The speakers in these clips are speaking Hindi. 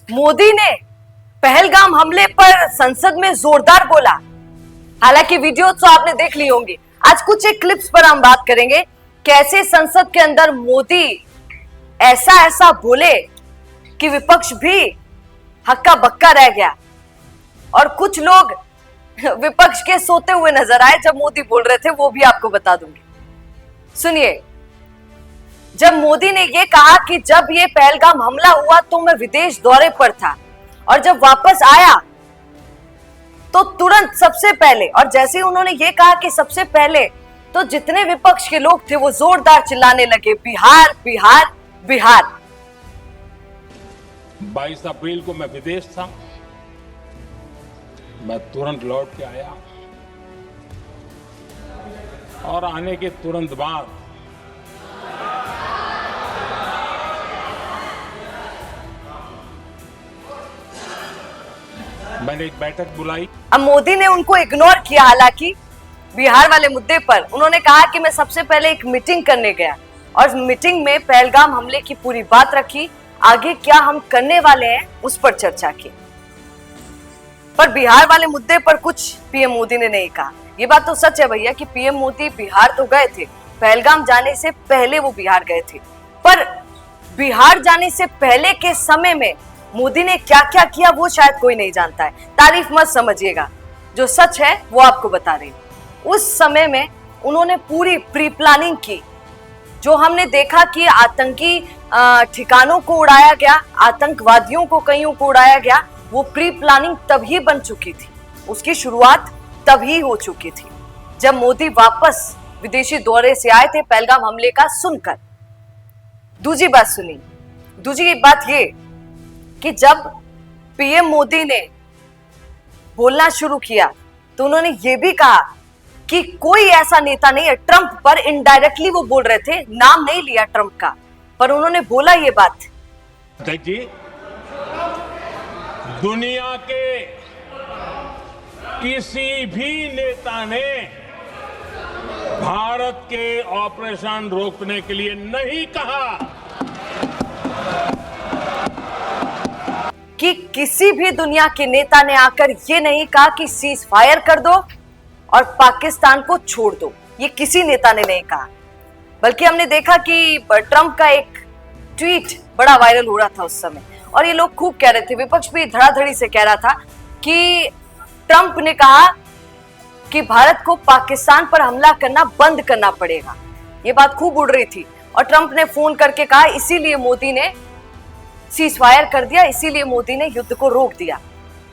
मोदी ने पहलगाम हमले पर संसद में जोरदार बोला। हालांकि वीडियो तो आपने देख ली होंगी। आज कुछ एक क्लिप्स पर हम बात करेंगे, कैसे संसद के अंदर मोदी ऐसा ऐसा बोले कि विपक्ष भी हक्का बक्का रह गया और कुछ लोग विपक्ष के सोते हुए नजर आए जब मोदी बोल रहे थे, वो भी आपको बता दूंगी। सुनिए, जब मोदी ने ये कहा कि जब ये पहलगाम हमला हुआ तो मैं विदेश दौरे पर था और जब वापस आया तो तुरंत सबसे पहले, और जैसे ही उन्होंने ये कहा कि सबसे पहले, तो जितने विपक्ष के लोग थे वो जोरदार चिल्लाने लगे, बिहार बिहार बिहार। 22 अप्रैल को मैं विदेश था, मैं तुरंत लौट के आया और आने के तुरंत बाद मैंने एक बैठक बुलाई। अब मोदी ने उनको इग्नोर किया। हालांकि बिहार वाले मुद्दे पर उन्होंने कहा कि मैं सबसे पहले एक मीटिंग करने गया और मीटिंग में पहलगाम हमले की पूरी बात रखी, आगे क्या हम करने वाले हैं उस पर चर्चा की। पर बिहार वाले मुद्दे पर कुछ पीएम मोदी ने नहीं कहा। ये बात तो सच है भैया कि पीएम मोदी बिहार तो गए थे, पहलगाम जाने से पहले वो बिहार गए थे, पर बिहार जाने से पहले के समय में मोदी ने क्या क्या किया वो शायद कोई नहीं जानता है। तारीफ मत समझिएगा, जो सच है वो आपको बता रही हूं। उस समय में उन्होंने पूरी प्री प्लानिंग की। जो हमने देखा कि आतंकी ठिकानों को उड़ाया गया, आतंकवादियों को कईयों को उड़ाया गया, वो प्री प्लानिंग तभी बन चुकी थी, उसकी शुरुआत तभी हो चुकी थी जब मोदी वापस विदेशी दौरे से आए थे पहलगाम हमले का सुनकर। दूसरी बात सुनी, दूसरी बात ये कि जब पीएम मोदी ने बोलना शुरू किया तो उन्होंने ये भी कहा कि कोई ऐसा नेता नहीं है, ट्रंप पर इनडायरेक्टली वो बोल रहे थे, नाम नहीं लिया ट्रंप का, पर उन्होंने बोला ये बात। देखिए, दुनिया के किसी भी नेता ने भारत के ऑपरेशन रोकने के लिए नहीं कहा कि किसी भी दुनिया के नेता ने आकर ये नहीं कहा कि सीज फायर कर दो और पाकिस्तान को छोड़ दो। ये किसी नेता ने नहीं कहा। बल्कि हमने देखा कि ट्रंप का एक ट्वीट बड़ा वायरल हो रहा था उस समय, और ये लोग खूब कह रहे थे, विपक्ष भी धड़ाधड़ी से कह रहा था कि ट्रंप ने कहा कि भारत को पाकिस्तान पर हमला करना बंद करना पड़ेगा। ये बात खूब उड़ रही थी और ट्रंप ने फोन करके कहा इसीलिए मोदी ने सीज फायर कर दिया, इसीलिए मोदी ने युद्ध को रोक दिया।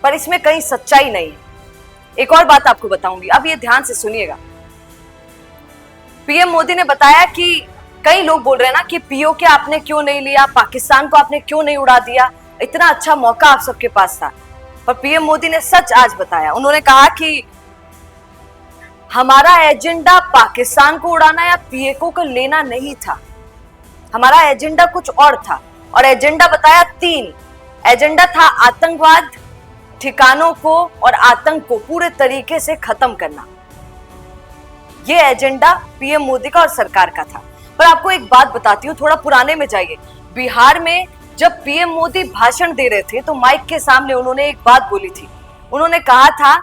पर इसमें कहीं सच्चाई नहीं है। एक और बात आपको बताऊंगी, अब ये ध्यान से सुनिएगा। पीएम मोदी ने बताया कि कई लोग बोल रहे हैं ना कि पीओके आपने क्यों नहीं लिया, पाकिस्तान को आपने क्यों नहीं उड़ा दिया, इतना अच्छा मौका आप सबके पास था। पर पीएम मोदी ने सच आज बताया। उन्होंने कहा कि हमारा एजेंडा पाकिस्तान को उड़ाना या पीओके को लेना नहीं था, हमारा एजेंडा कुछ और था। और एजेंडा बताया 3 एजेंडा था, आतंकवाद, ठिकानों को और आतंक को पूरे तरीके से खत्म करना। यह एजेंडा पीएम मोदी का और सरकार का था। पर आपको एक बात बताती हूँ, थोड़ा पुराने में जाइए। बिहार में जब पीएम मोदी भाषण दे रहे थे तो माइक के सामने उन्होंने एक बात बोली थी। उन्होंने कहा था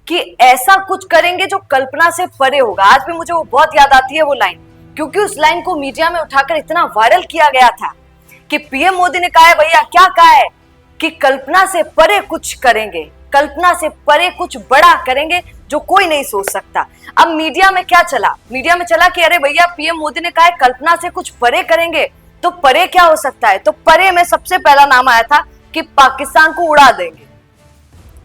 कि ऐसा कुछ करेंगे जो कल्पना से परे होगा। आज भी मुझे वो बहुत याद आती है वो लाइन, क्योंकि उस लाइन को मीडिया में उठाकर इतना वायरल किया गया था कि पीएम मोदी ने कहा है, भैया क्या कहा है कि कल्पना से परे कुछ करेंगे, कल्पना से परे कुछ बड़ा करेंगे जो कोई नहीं सोच सकता। अब मीडिया में क्या चला, मीडिया में चला कि अरे भैया पीएम मोदी ने कहा है कल्पना से कुछ परे करेंगे, तो परे क्या हो सकता है। तो परे में सबसे पहला नाम आया था कि पाकिस्तान को उड़ा देंगे।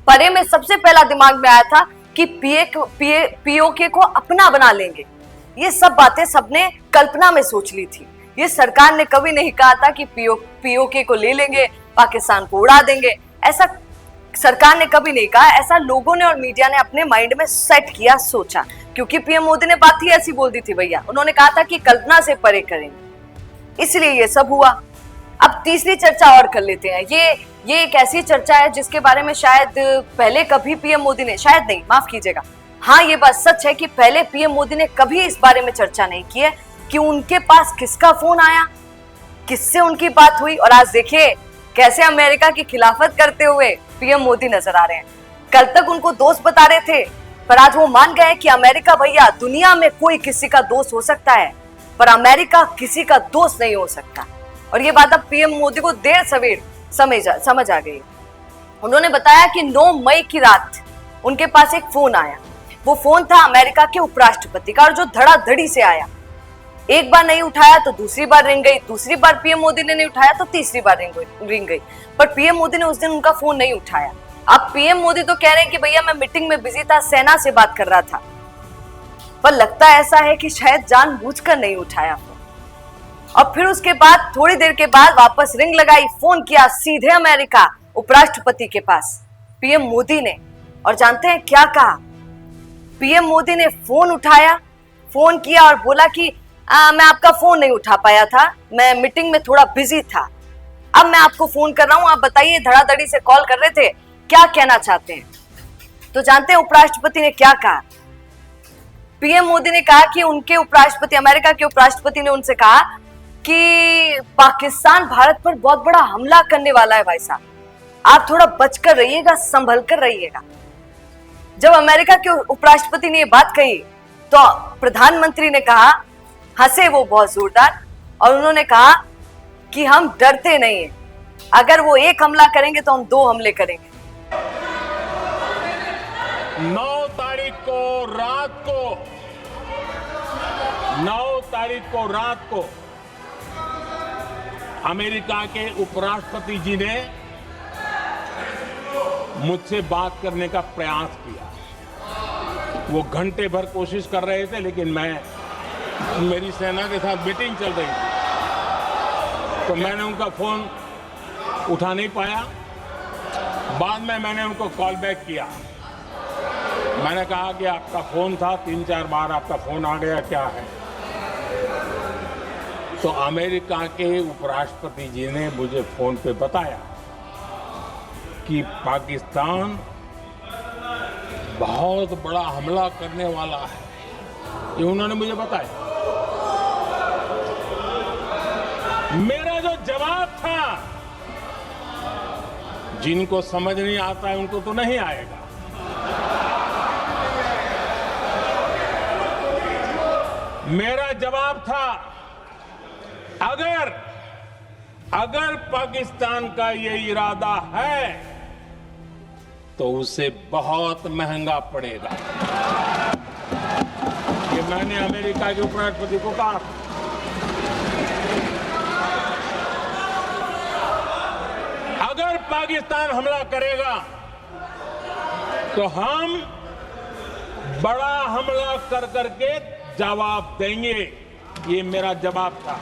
परे में सबसे पहला दिमाग में आया था कि पीओके को अपना बना लेंगे। ये सब बातें सबने कल्पना में सोच ली थी। ये सरकार ने कभी नहीं कहा था कि पीओके को ले लेंगे, पाकिस्तान को उड़ा देंगे। ऐसा सरकार ने कभी नहीं कहा। ऐसा लोगों ने और मीडिया ने अपने माइंड में सेट किया, सोचा, क्योंकि पीएम मोदी ने बात ही ऐसी बोल दी थी भैया। उन्होंने कहा था कि कल्पना से परे करेंगे, इसलिए ये सब हुआ। अब तीसरी चर्चा और कर लेते हैं। ये एक ऐसी चर्चा है जिसके बारे में शायद पहले कभी पीएम मोदी ने, शायद नहीं, माफ कीजिएगा, हाँ ये बात सच है कि पहले पीएम मोदी ने कभी इस बारे में चर्चा नहीं की है कि उनके पास किसका फोन आया, किससे उनकी बात हुई। और आज देखिए कैसे अमेरिका की खिलाफत करते हुए पीएम मोदी नजर आ रहे हैं। कल तक उनको दोस्त बता रहे थे, पर आज वो मान गए कि अमेरिका भैया दुनिया में कोई किसी का दोस्त हो सकता है, पर अमेरिका किसी का दोस्त नहीं हो सकता। और ये बात अब पीएम मोदी को देर सवेर समझ आ गई। उन्होंने बताया कि 9 मई की रात उनके पास एक फोन आया। वो फोन था अमेरिका के उपराष्ट्रपति का, और जो धड़ाधड़ी से आया। एक बार नहीं उठाया तो दूसरी बार रिंग गई, दूसरी बार पीएम मोदी ने नहीं उठाया तो तीसरी बार रिंग गई, पर पीएम मोदी ने उस दिन उनका फोन नहीं उठाया। अब पीएम मोदी तो कह रहे हैं कि भैया मैं मीटिंग में बिजी था, सेना से बात कर रहा था, पर लगता ऐसा है कि शायद जानबूझकर नहीं उठाया फोन। और फिर उसके बाद थोड़ी देर के बाद वापस रिंग लगाई, फोन किया सीधे अमेरिका उपराष्ट्रपति के पास पीएम मोदी ने। और जानते हैं क्या कहा? पीएम मोदी ने फोन उठाया, फोन किया और बोला कि मैं आपका फोन नहीं उठा पाया था, मैं मीटिंग में थोड़ा बिजी था, अब मैं आपको फोन कर रहा हूं, आप बताइए। धड़ाधड़ी से कॉल कर रहे थे, क्या कहना चाहते हैं? तो जानते हैं उपराष्ट्रपति ने क्या कहा? पीएम मोदी ने कहा कि उनके उपराष्ट्रपति, अमेरिका के उपराष्ट्रपति ने उनसे कहा कि पाकिस्तान भारत पर बहुत बड़ा हमला करने वाला है भाई साहब, आप थोड़ा बचकर रहिएगा, संभल कर रहिएगा। जब अमेरिका के उपराष्ट्रपति ने ये बात कही तो प्रधानमंत्री ने कहा, हंसे वो बहुत जोरदार, और उन्होंने कहा कि हम डरते नहीं हैं, अगर वो एक हमला करेंगे तो हम 2 हमले करेंगे। 9 तारीख को रात को अमेरिका के उपराष्ट्रपति जी ने मुझसे बात करने का प्रयास किया। वो घंटे भर कोशिश कर रहे थे, लेकिन मेरी सेना के साथ मीटिंग चल रही थी, तो मैंने उनका फोन उठा नहीं पाया। बाद में मैंने उनको कॉल बैक किया, मैंने कहा कि आपका फोन था, 3-4 बार आपका फोन आ गया, क्या है? तो अमेरिका के उपराष्ट्रपति जी ने मुझे फोन पे बताया कि पाकिस्तान बहुत बड़ा हमला करने वाला है, ये उन्होंने मुझे बताया। मेरा जो जवाब था, जिनको समझ नहीं आता है उनको तो नहीं आएगा, मेरा जवाब था, अगर पाकिस्तान का ये इरादा है तो उसे बहुत महंगा पड़ेगा। ये मैंने अमेरिका के उपराष्ट्रपति को कहा। अगर पाकिस्तान हमला करेगा तो हम बड़ा हमला कर करके जवाब देंगे, ये मेरा जवाब था।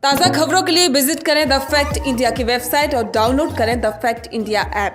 ताज़ा खबरों के लिए विजिट करें द फैक्ट इंडिया की वेबसाइट और डाउनलोड करें द फैक्ट इंडिया ऐप।